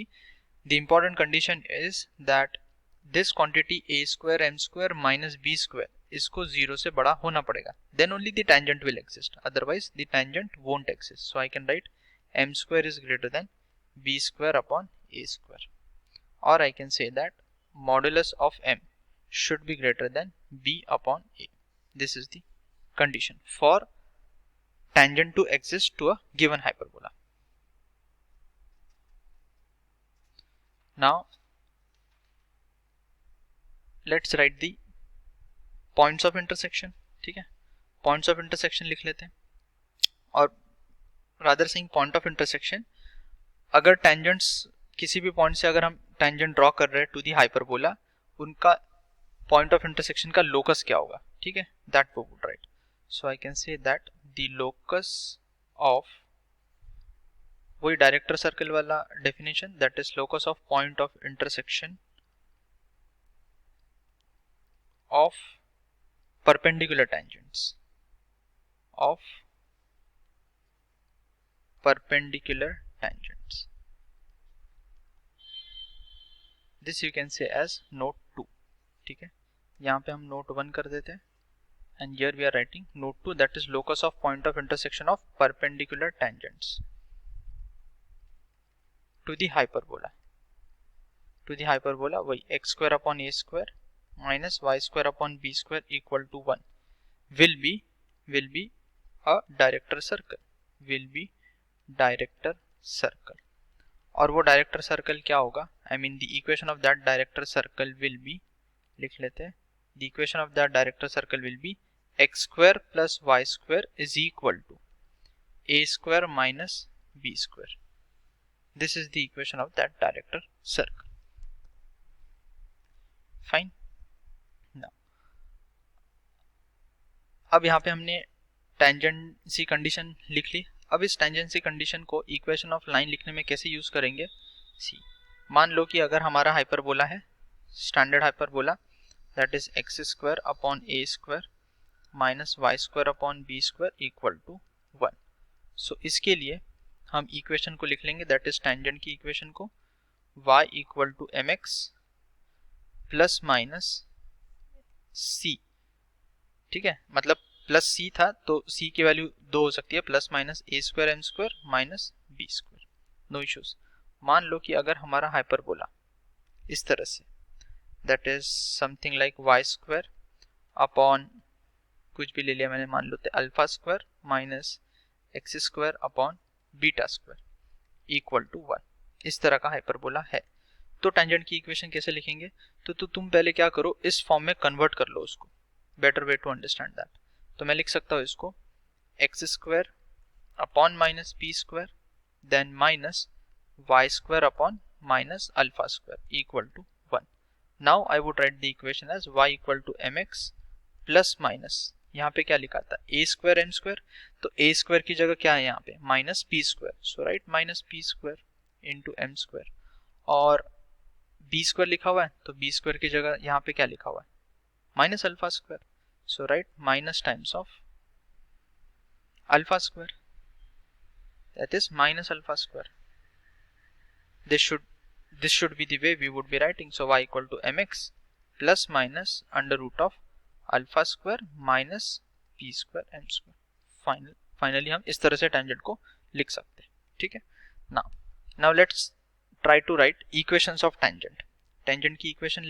the important condition is that this quantity a square m square minus b square इसको 0 से बड़ा होना पड़ेगा, then only the tangent will exist, otherwise the tangent won't exist, so I can write m square is greater than b square upon a square, or I can say that modulus of m should be greater than b upon a, this is the condition for tangent to exist to a given hyperbola. Now let's write the points of intersection, ठीक है, points of intersection लिख लेते हैं। और rather saying point of intersection, अगर tangents किसी भी पॉइंट से अगर हम tangent ड्रॉ कर रहे हैं टू दी हाइपरबोला, उनका point of intersection का locus क्या होगा, ठीक है, that we would write, so I can say that the locus of, वही डायरेक्टर सर्कल वाला definition, that is locus of point of intersection of perpendicular tangents, of perpendicular tangents, this you can say as note 2, ठीक है, यहाँ पे हम नोट 1 कर देते हैं and here we are writing note 2, that is locus of point of intersection of perpendicular tangents to the hyperbola, वही x square upon a square minus y square upon b square equal to 1 will be a director circle, और वो डायरेक्टर सर्कल क्या होगा, I mean the equation of that director circle will be, लिख लेते हैं, the equation of that director circle will be x square plus y square is equal to a square minus b square, this is the equation of that director circle, fine। now अब यहाँ पे हमने टेंजेंसी कंडीशन लिख ली। अब इस टेंजेंसी कंडीशन को इक्वेशन ऑफ लाइन लिखने में कैसे यूज करेंगे, सी, मान लो कि अगर हमारा हाइपरबोला है, standard hyperbola, that is x square upon a square minus y square upon b square equal to 1, सो इसके लिए हम इक्वेशन को लिख लेंगे, दैट इज टेंजेंट की इक्वेशन को, y equal to m x plus minus c, ठीक है, मतलब प्लस सी था तो सी की वैल्यू 2 हो सकती है, plus minus a square m square minus b square, no issues. मान लो कि अगर हमारा हाइपरबोला इस तरह से, that is something like y square upon कुछ भी ले लिया मैंने, मान लो alpha square minus x square upon beta square equal to 1, इस तरह का हाइपरबोला है, तो टेंजेंट की इक्वेशन कैसे लिखेंगे, तो तुम पहले क्या करो, इस फॉर्म में कन्वर्ट कर लो उसको, better way to understand that. तो मैं लिख सकता हूँ इसको x square upon minus p square then minus y square upon minus alpha square equal to 1। Now I would write the equation as y equal to mx plus minus, यहाँ पे क्या लिखा था a स्क्वायर m स्क्वायर, तो a स्क्वायर की जगह क्या है यहाँ पे minus p square, so write minus p square into m square, और b स्क्वायर लिखा हुआ है तो b स्क्वायर की जगह यहाँ पे क्या लिखा हुआ है minus alpha square, so write minus times of alpha square, that is minus alpha square. This should be the way we would be writing. So y equal to mx plus minus under root of alpha square minus p square m square. Finally हम इस तरह से टेंजेंट को लिख सकते हैं, ठीक है। now let's try to write equations of tangent. Tangent की इक्वेशन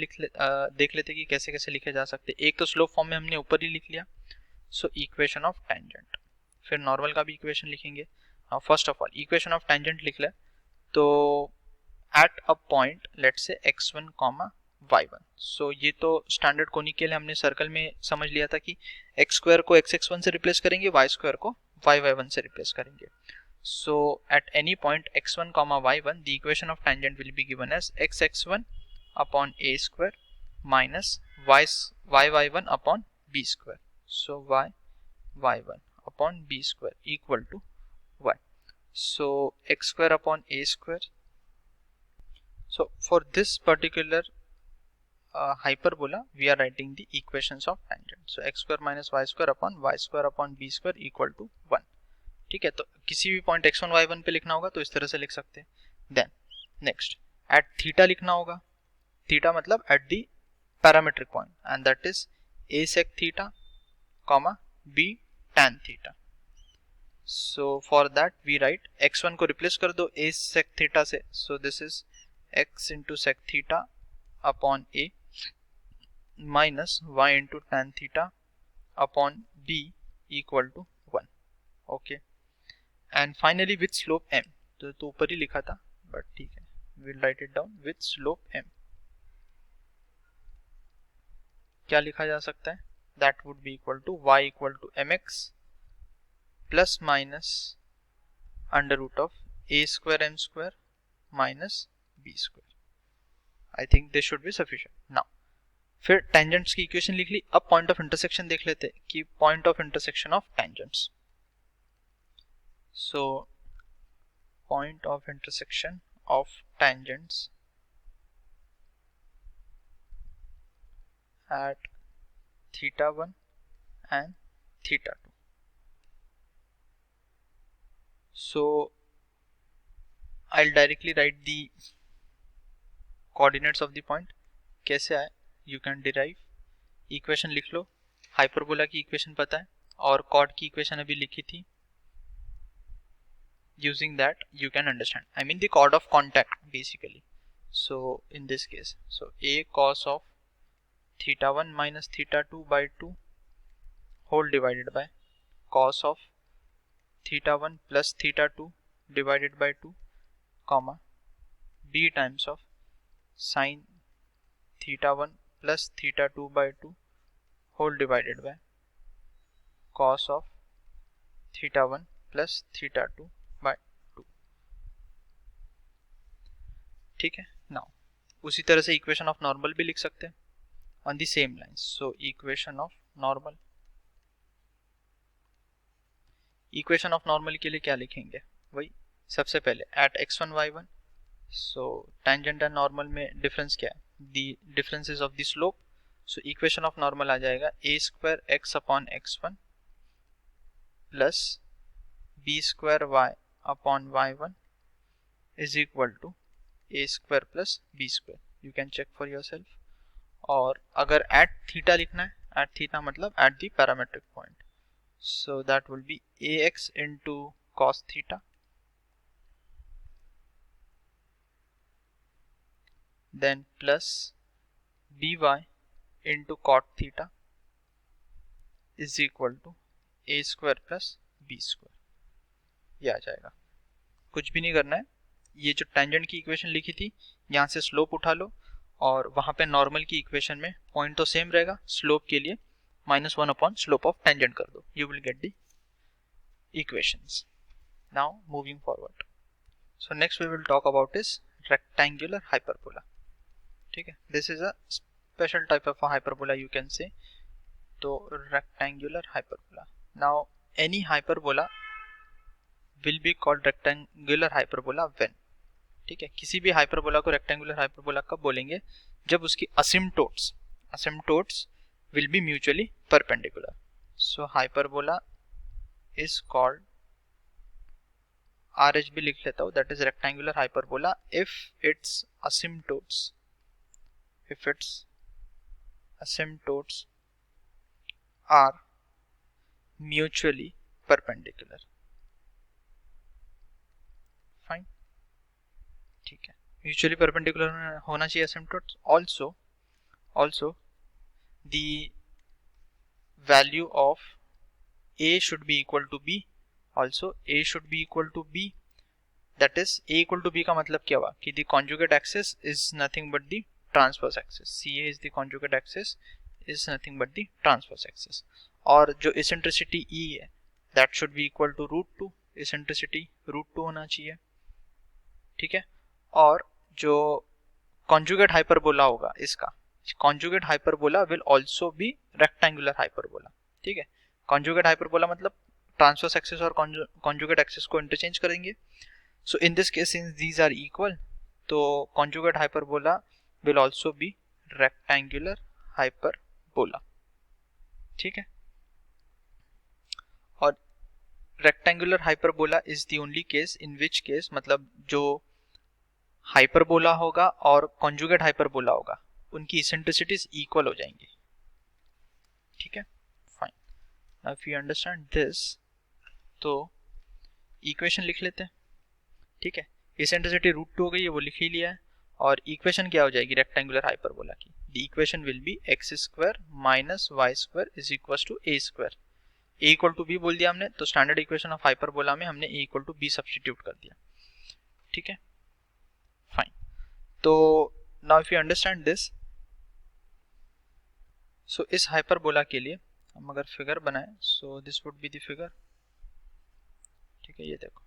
देख लेते कि कैसे कैसे लिखे जा सकते। एक तो स्लोप फॉर्म में हमने ऊपर ही लिख लिया, सो इक्वेशन ऑफ टेंजेंट, फिर नॉर्मल का भी इक्वेशन लिखेंगे। First of all equation of tangent लिख ले, तो at a point let's say x1 comma y1, सो ये तो स्टैंडर्ड कोनिक के लिए हमने सर्कल में समझ लिया था कि x स्क्वायर को xx1 से रिप्लेस करेंगे, y स्क्वायर को yy1 से रिप्लेस करेंगे। So at any point x1 comma y1 the equation of tangent will be given as xx1 upon a square minus yy1 upon b square, सो y1 upon b square equal to 1. So x square upon a square. So for this particular hyperbola we are writing the equations of tangent. So x square minus y square upon b square equal to 1. ठीक है, तो किसी भी पॉइंट x1 y1 पे लिखना होगा तो इस तरह से लिख सकते हैं। देन नेक्स्ट एट थीटा लिखना होगा, थीटा मतलब at the parametric point and that is a sec theta comma b tan theta. So for that we write x1 को रिप्लेस कर दो a sec theta से, so this is x into sec theta upon a minus y into tan theta upon b equal to 1. Okay, and finally with slope m, तो ऊपर ही लिखा था but ठीक है, we'll write it down with slope m। क्या लिखा जा सकता है, that would be equal to y equal to mx plus minus under root of a square m square minus b square. I think this should be sufficient. Now फिर टेंजेंट्स की इक्वेशन लिख ली, अब पॉइंट ऑफ इंटरसेक्शन देख लेते हैं कि point of intersection of tangents. So point of intersection of tangents at theta 1 and theta 2. So I'll directly write the coordinates of the point. कैसे आए, you can derive, इक्वेशन लिख लो, हाइपरबोला की इक्वेशन पता है और कॉर्ड की इक्वेशन अभी लिखी थी, using that you can understand, I mean the chord of contact basically. So in this case, so a cos of theta 1 minus theta 2 by 2 whole divided by cos of theta 1 plus theta 2 divided by 2 comma b times of sin theta 1 plus theta 2 by 2 whole divided by cos of theta 1 plus theta 2 by 2। ठीक है, नाउ उसी तरह से इक्वेशन ऑफ नॉर्मल भी लिख सकते हैं on the same lines. So equation of normal, equation of normal के लिए क्या लिखेंगे, वही सबसे पहले at x1 y1, so tangent and normal में difference क्या है, the differences of the slope, so equation of normal आ जाएगा a square x upon x1 plus b square y upon y1 is equal to a square plus b square, you can check for yourself। और अगर एट थीटा लिखना है, एट थीटा मतलब at the parametric point, so that will be ax into cos theta then plus by into cot theta is equal to a square plus b square, ये आ जाएगा। कुछ भी नहीं करना है, ये जो टेंजेंट की इक्वेशन लिखी थी यहाँ से स्लोप उठा लो और वहां पे नॉर्मल की इक्वेशन में पॉइंट तो सेम रहेगा, स्लोप के लिए -1 अपॉन स्लोप ऑफ टेंजेंट कर दो, you will get the equations. Now moving forward, so next we will talk about is rectangular hyperbola. ठीक है, this is a special type of hyperbola you can say. तो rectangular hyperbola, now any hyperbola will be called rectangular hyperbola when. ठीक है, किसी भी हाइपरबोला को रेक्टेंगुलर हाइपरबोला कब बोलेंगे, जब उसकी asymptotes will be mutually perpendicular. So hyperbola is called, RH भी लिख लेता हूं, that is rectangular hyperbola if its asymptotes are mutually perpendicular. Fine, ठीक है, म्यूचुअली परपेंडिकुलर होना चाहिए asymptotes. Also the value of A should be equal to B. Also A should be equal to B. That is A equal to B का मतलब क्या हुआ कि the conjugate axis is nothing but the transverse axis. CA is the conjugate axis is nothing but the transverse axis. और जो eccentricity E है that should be equal to √2. eccentricity √2 होना चाहिए. ठीक है, और जो conjugate hyperbola होगा इसका conjugate hyperbola will also be rectangular hyperbola. ठीक है, conjugate hyperbola मतलब ट्रांसवर्स एक्सिस और कॉन्जुगेट एक्सिस को इंटरचेंज करेंगे. So in this case since these are equal, तो conjugate hyperbola will also be rectangular hyperbola. ठीक है, और rectangular hyperbola is the only case in which case, मतलब जो हाइपरबोला होगा और कॉन्जुगेट हाइपरबोला होगा उनकी इसेंट्रिसिटीज इक्वल हो जाएंगी. ठीक है, fine. Now if you understand this तो इक्वेशन लिख लेते हैं. ठीक है, इसेंट्रिसिटी √2 हो गई है, वो लिख ही लिया है. और इक्वेशन क्या हो जाएगी रेक्टेंगुलर हाइपरबोला की, the equation will be x² - y² is equal to a². a equal to b बोल दिया हमने, तो स्टैंडर्ड इक्वेशन ऑफ हाइपरबोला में हमने a equal to b substitute कर दिया. ठीक है, फाइन. तो now if you understand this, so इस हाइपरबोला के लिए हम अगर फिगर बनाएं, so this would be the figure. ठीक है, ये देखो,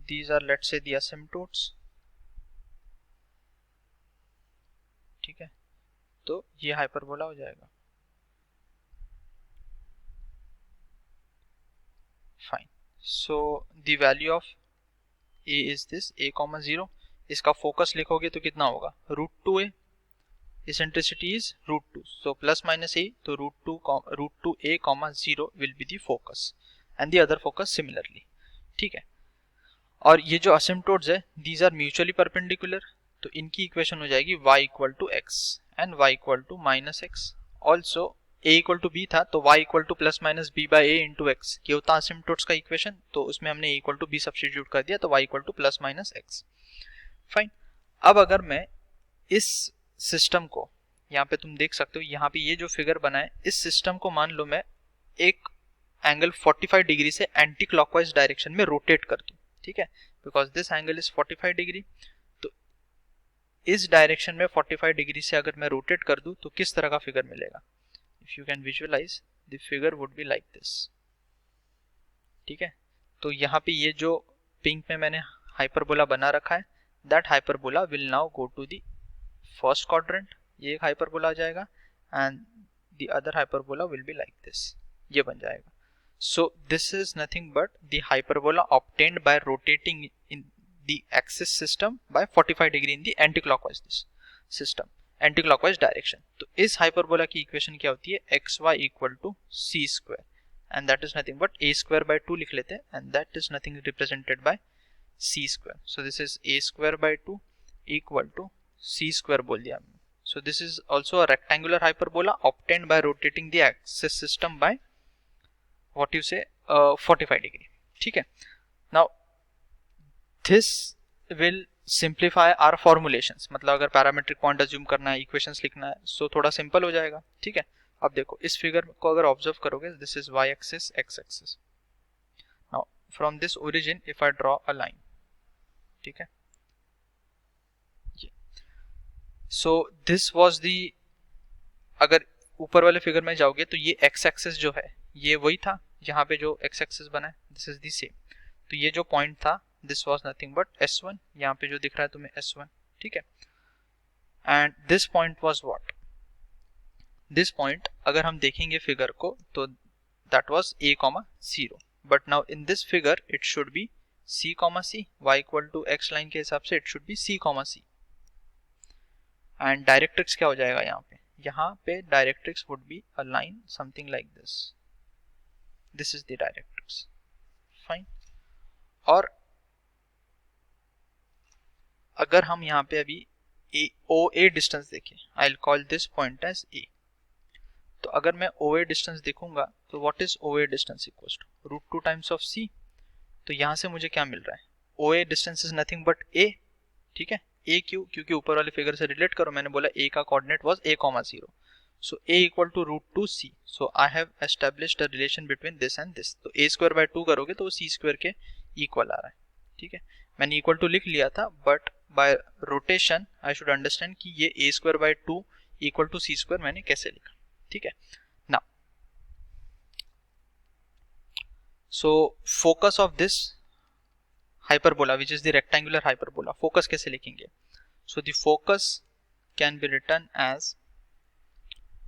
these are let's say the asymptotes. ठीक है, तो ये हाइपरबोला हो जाएगा. Fine, so the value of a is this a,0. इसका फोकस लिखोगे तो कितना होगा √2a. Eccentricity is √2, so plus minus a, तो √2a, 0 will be the focus and the other focus similarly. ठीक है, और ये जो असिम्प्टोट्स है दीज आर म्यूचुअली परपेंडिकुलर, तो इनकी इक्वेशन हो जाएगी y equal to x and y equal to -x. Also a equal to b था, तो y equal to plus minus b by a into x, ये होता असिम्प्टोट्स का इक्वेशन. तो उसमें हमने a equal to b substitute कर दिया, तो y equal to plus minus x. Fine. अब अगर मैं इस सिस्टम को, यहाँ पे तुम देख सकते हो, यहाँ पे ये जो फिगर बना है, इस सिस्टम को मान लो मैं एक एंगल 45 डिग्री से एंटी क्लॉकवाइज डायरेक्शन में रोटेट कर दूं. ठीक है, because this angle is 45 degree, तो इस डायरेक्शन में 45 डिग्री से अगर मैं रोटेट कर दूं तो किस तरह का फिगर मिलेगा. If you can visualize the figure would be like this. ठीक है, तो यहाँ पे ये जो पिंक में मैंने हाइपरबोला बना रखा है, that hyperbola will now go to the first quadrant. ये एक हाइपरबोला आ जाएगा and the other hyperbola will be like this, ये बन जाएगा. So this is nothing but the hyperbola obtained by rotating in the axis system by 45 degree in the anticlockwise system, anticlockwise direction. तो इस hyperbola की equation क्या होती है, xy equal to c square, and that is nothing but a square by 2 लिख लेते हैं, and that is nothing represented by c square. So this is a square by 2 equal to c square बोल दिया हमने. So this is also a rectangular hyperbola obtained by rotating the axis system by what you say 45 degree. ठीक है, now this will simplify our formulations. मतलब अगर पैरामेट्रिक पॉइंट अज्यूम करना है, इक्वेशंस लिखना है, सो थोड़ा सिंपल हो जाएगा. ठीक है, अब देखो इस फिगर को अगर ऑब्जर्व करोगे, this is y axis, x axis. Now from this origin if I draw a line, ठीक है. So this was the, अगर ऊपर वाले फिगर में जाओगे तो ये x एक्सिस जो है ये वही था यहाँ पे जो x एक्सिस बना है, दिस इज दी सेम. तो ये जो पॉइंट था this was nothing but S1, यहाँ पे जो दिख रहा है तुम्हें S1, ठीक है. And this point was what, this point अगर हम देखेंगे फिगर को तो that was a, 0, but now in this figure it should be c, c, y equal to x line के हिसाब से it should be c, c. And directrix क्या हो जाएगा यहाँ पे directrix would be a line something like this, this is the directrix. Fine. और अगर हम यहाँ पे अभी OA डिस्टेंस देखें, I will call this point as A. तो अगर मैं OA डिस्टेंस देखूंगा तो what is OA distance equals to √2 times of C. तो यहाँ से मुझे क्या मिल रहा है, OA distance is nothing but A, ठीक है. A क्यों, क्योंकि ऊपर वाले फिगर से रिलेट करो, मैंने बोला A का कोऑर्डिनेट was A, 0. So A equal to √2 C. So I have established a relation between this and this. तो A²/2 करोगे तो वो C² के इक्वल आ रहा है, ठीक है. मैंने इक्वल टू लिख लिया था but by rotation I should understand कि ये A²/2 इक्वल टू C² मैंने कैसे लिखा, ठीक है. Now so focus of this hyperbola which is the rectangular hyperbola, focus कैसे लिखेंगे. so the focus can be written as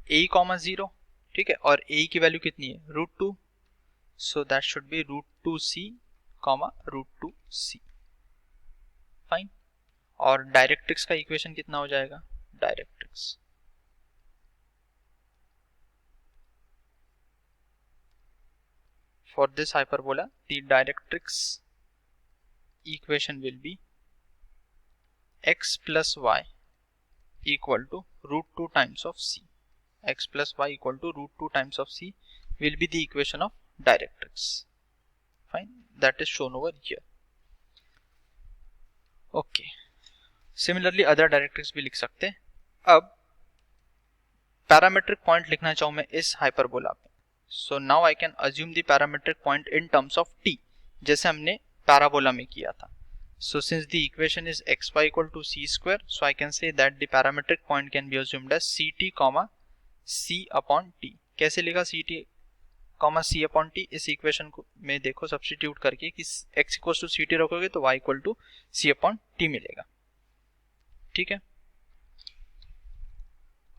a, 0, ठीक है. और a की वैल्यू कितनी है √2, so that should be √2c, √2c. Fine. और डायरेक्ट्रिक्स का इक्वेशन कितना हो जाएगा, directrix for this hyperbola the directrix equation will be x plus y equal to √2 times of c. x plus y equal to √2 times of c will be the equation of directrix. Fine, that is shown over here. Okay, similarly other directrix भी लिख सकते हैं. अब पैरामेट्रिक पॉइंट लिखना चाहूँ मैं इस हाइपरबोला पे, so now I can assume the parametric point in terms of t, जैसे हमने पैराबोला में किया था. So since the equation is xy equal to c², so I can say that the parametric point can be assumed as ct, c upon t. कैसे लिखा ct, c upon t, इस इक्वेशन को में देखो सब्स्टिट्यूट करके कि x इक्वल टू ct रखोगे तो y equal to c upon t मिलेगा, ठीक है.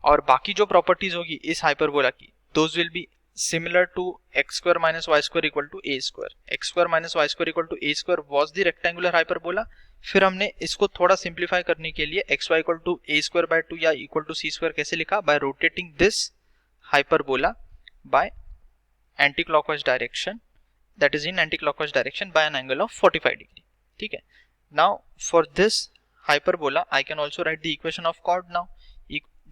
और बाकी जो प्रॉपर्टीज होगी इस हाइपरबोला की, those will be similar to x² minus y² equal to a². x² minus y² equal to a² was the rectangular hyperbola. फिर हमने इसको थोड़ा सिंप्लीफाई करने के लिए xy equal to a²/2 या equal to c² कैसे लिखा, by rotating this hyperbola by anti-clockwise direction, that is in anti-clockwise direction by an angle of 45 degree, ठीक है. Now for this hyperbola I can also write the equation of chord. now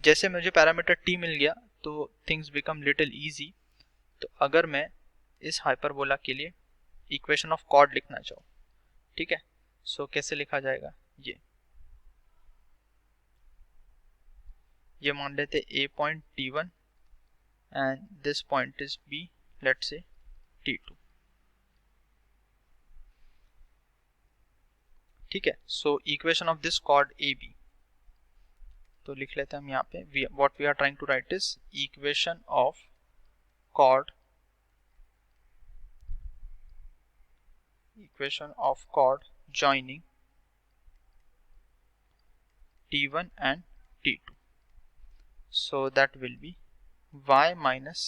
जैसे मुझे पैरामीटर t मिल गया तो things become little easy. तो अगर मैं इस हाइपरबोला के लिए इक्वेशन ऑफ कॉर्ड लिखना चाहूँ, ठीक है, सो कैसे लिखा जाएगा, ये मान लेते a point t1 and this point is b, let's say t2, ठीक है. So equation of this chord AB, तो लिख लेते हैं हम यहाँ पे, what we are trying to write is equation of chord, equation of chord joining t1 and t2. So that will be y minus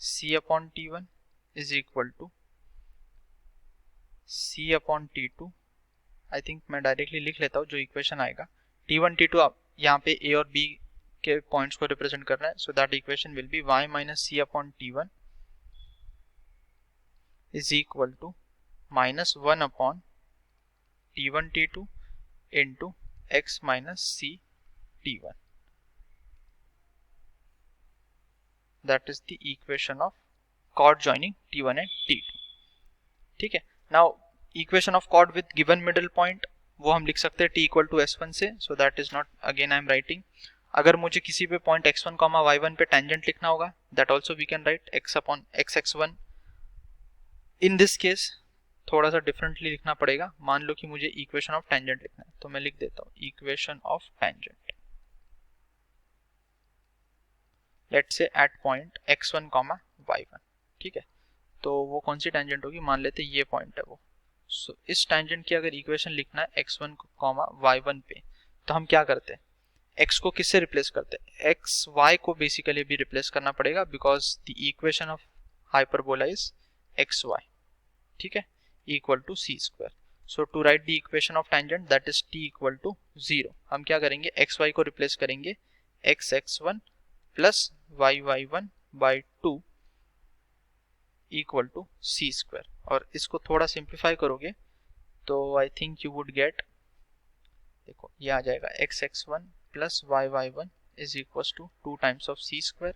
c upon t1 is equal to c upon t2. I think मैं डायरेक्टली लिख लेता हूँ जो इक्वेशन आएगा. t1 t2 आप यहाँ पे a और b के पॉइंट्स को रिप्रेजेंट करना है, so that equation will B y minus c upon t1 is equal to minus 1 upon t1 t2 into x minus c t1. That is the equation of chord joining t1 and t2, ठीक है. Now equation of chord with given middle point वो हम लिख सकते हैं t equal to s1 से, so that is not again I am writing. अगर मुझे किसी पे पॉइंट x1, y1 पे टेंजेंट लिखना होगा, that also we can write x upon x x1 in this case. थोड़ा सा डिफरेंटली लिखना पड़ेगा। मान लो कि मुझे इक्वेशन ऑफ टेंजेंट लिखना है, तो मैं लिख देता हूँ equation of tangent, let's say at point x1, y1। ठीक है, तो वो कौन सी टेंजेंट होगी, मान लेते ये पॉइंट है वो। सो इस टेंजेंट की अगर इक्वेशन लिखना है x1, y1 पे, तो हम क्या करते हैं, x को किससे रिप्लेस करते हैं, x y को बेसिकली भी रिप्लेस करना पड़ेगा, because the equation of hyperbola is x y. ठीक है, equal to c square. So to write the equation of tangent that is t equal to 0, हम क्या करेंगे, एक्स वाई को रिप्लेस करेंगे x x1 plus y y1 by 2 equal to c square. और इसको थोड़ा सिंप्लीफाई करोगे तो I think you would get, देखो ये आ जाएगा x x1 plus y y1 is equal to 2 times of c square.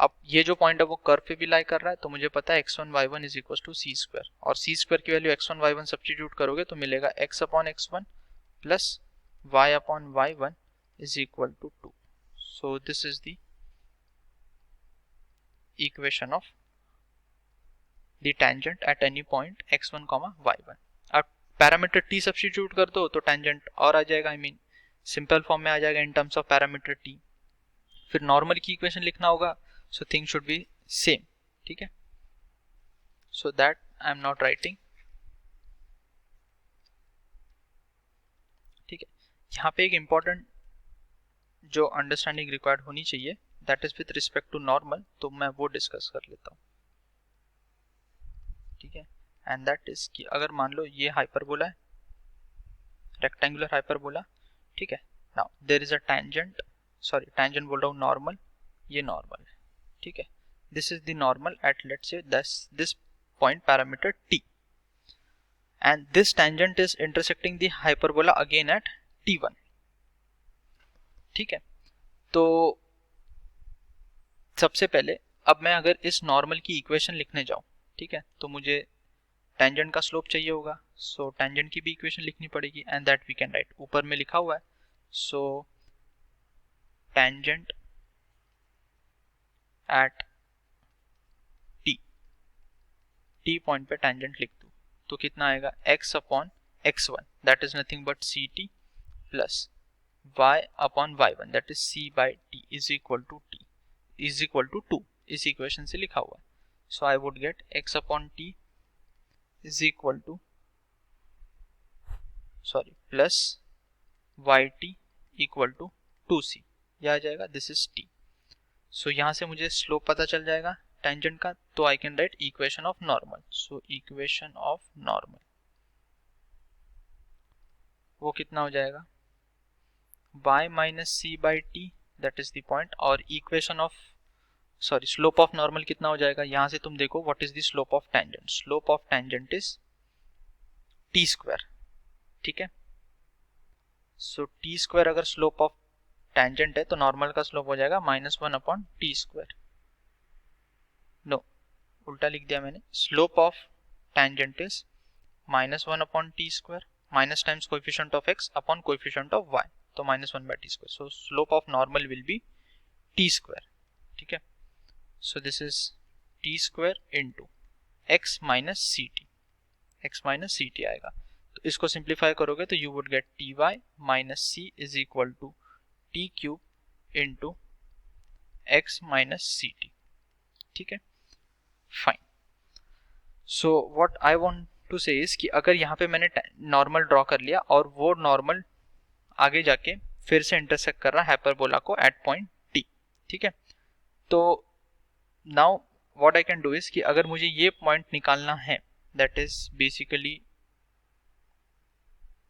अब ये जो पॉइंट है वो कर्व पे भी लाई कर रहा है, तो मुझे पता है x1 y1 is equal to c square, और सी स्क्वायर की वैल्यू x1 y1 सब्स्टिट्यूट करोगे तो मिलेगा x upon x1 plus y upon y1 is equal to 2। So this is the equation of the tangent at any point x1, y1। अब पैरामीटर t सब्स्टिट्यूट कर दो तो टेंजेंट और आ जाएगा, आई मीन सिंपल फॉर्म में आ जाएगा in terms of parameter t। फिर नॉर्मल की इक्वेशन लिखना होगा, so thing should be same. ठीक है, so that I am not writing. ठीक है, यहाँ पे एक इंपॉर्टेंट जो अंडरस्टैंडिंग रिक्वायर्ड होनी चाहिए that is with respect to normal, तो मैं वो डिस्कस कर लेता हूँ। ठीक है, एंड दैट इज कि अगर मान लो ये हाइपरबोला है, रेक्टेंगुलर हाइपरबोला। ठीक है, now there is a tangent, sorry tangent बोल रहा हूँ, नॉर्मल, ये नॉर्मल है। ठीक है, this is the normal at let's say this point parameter t, and this tangent is intersecting the hyperbola again at t1। ठीक है, तो सबसे पहले अब मैं अगर इस नॉर्मल की इक्वेशन लिखने जाऊं, ठीक है, तो मुझे टेंजेंट का स्लोप चाहिए होगा, सो टेंजेंट की भी इक्वेशन लिखनी पड़ेगी, and that we can write, ऊपर में लिखा हुआ है। So tangent at t point पे टेंजेंट लिख दूं तो कितना आएगा, x upon x1 that is nothing but ct plus y upon y1 that is c by t is equal to t is equal to 2, इस इक्वेशन से लिखा हुआ है। So I would get x upon t is equal to, sorry, plus yt equal to 2c, यह आ जाएगा, दिस इज t। सो यहाँ से मुझे स्लोप पता चल जाएगा टेंजेंट का, तो I can write equation of normal. So equation of normal वो कितना हो जाएगा, y minus c by t that is the point, और equation of, sorry slope of normal कितना हो जाएगा, यहां से तुम देखो what is the slope of tangent, slope of tangent is t square. ठीक है, सो t स्क्वायर अगर स्लोप ऑफ टेंजेंट है तो नॉर्मल का स्लोप हो जाएगा -1 अपॉन t स्क्वायर। नो, उल्टा लिख दिया मैंने, slope of tangent is -1 upon t square, minus times coefficient of x upon coefficient of y, तो -1 by t square. So slope of normal will be t square. ठीक है, so this is t square into x minus c t, x minus c t आएगा, तो इसको सिंप्लीफाई करोगे तो you would get t y minus c is equal to t cube into x minus c t. ठीक है, fine. So what I want to say is कि अगर यहाँ पे मैंने नॉर्मल ड्रॉ कर लिया और वो नॉर्मल आगे जाके फिर से इंटरसेक्ट कर रहा है हाइपरबोला को एट पॉइंट t। ठीक है, तो now what I can do is कि अगर मुझे ये पॉइंट निकालना है दैट इज बेसिकली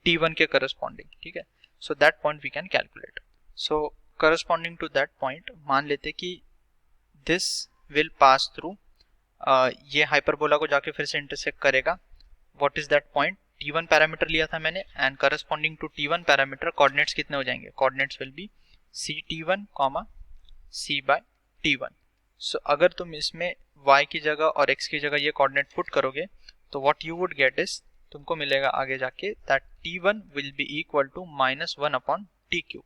t1 के करस्पॉन्डिंग। ठीक है, so that point we can calculate. So corresponding to that point मान लेते कि दिस विल पास थ्रू, ये हाइपरबोला को जाके फिर से इंटरसेक्ट करेगा। What is that point, t1 parameter लिया था मैंने, and corresponding to t1 parameter coordinates कितने हो जाएंगे, coordinates will be ct1 c by t1। सो अगर तुम इसमें y की जगह और x की जगह ये कोऑर्डिनेट पुट करोगे तो what you would get is, तुमको मिलेगा आगे जाके that t1 will be equal to -1 upon t cube.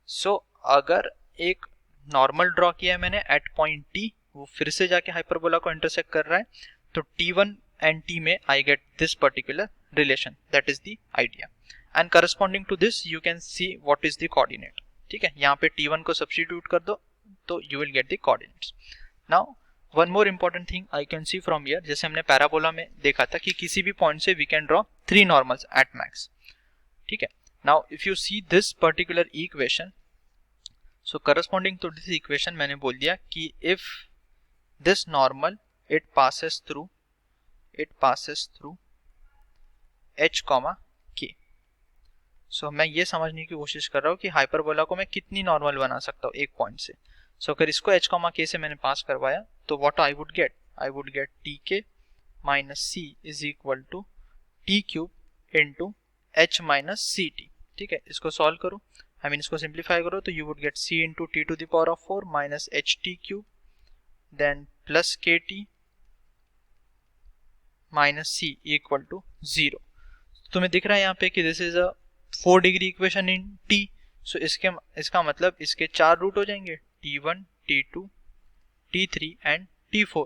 So अगर एक नॉर्मल ड्रॉ किया है मैंने एट पॉइंट t, वो फिर से जाके हाइपरबोला को इंटरसेक्ट कर रहा है, तो t1 and t में I get this particular relation. That is the idea. And corresponding to this you can see what is the coordinate. ठीक है, यहाँ पे t1 को substitute कर दो तो you will get the coordinates. Now one more important thing I can see from here, जैसे हमने पैराबोला में देखा था कि किसी भी पॉइंट से we can draw 3 normals at max. ठीक है, now if you see this particular equation, so corresponding to this equation मैंने बोल दिया कि if this normal it passes through h comma k. So मैं ये समझने की कोशिश कर रहा हूँ कि हाइपरबोला को मैं कितनी नॉर्मल बना सकता हूँ एक पॉइंट से. सो अगर इसको h comma k से मैंने पास करवाया तो what I would get tk minus c is equal to t cube into h minus ct. ठीक है, इसको सॉल्व करो, आई मीन इसको सिंप्लीफाई करो तो you would get c into t to the power of 4 minus h t cube then plus kt minus c equal to 0. तुम्हें दिख रहा है यहाँ पे कि this is a 4 degree equation in t. सो इसका मतलब इसके 4 रूट हो जाएंगे, t1, t2, t3 and t4.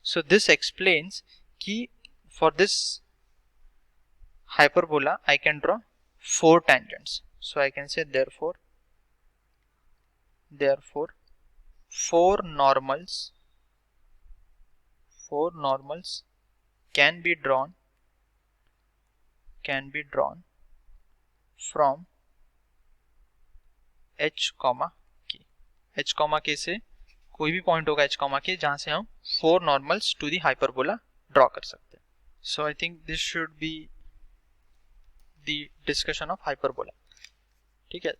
So this explains कि for this hyperbola I can draw 4 tangents. So I can say therefore 4 normals can be drawn from h comma k. h comma k से कोई भी पॉइंट होगा h comma k जहां से हम 4 normals to the hyperbola draw कर सकते हैं. So I think this should be the discussion of hyperbola. ठीक है,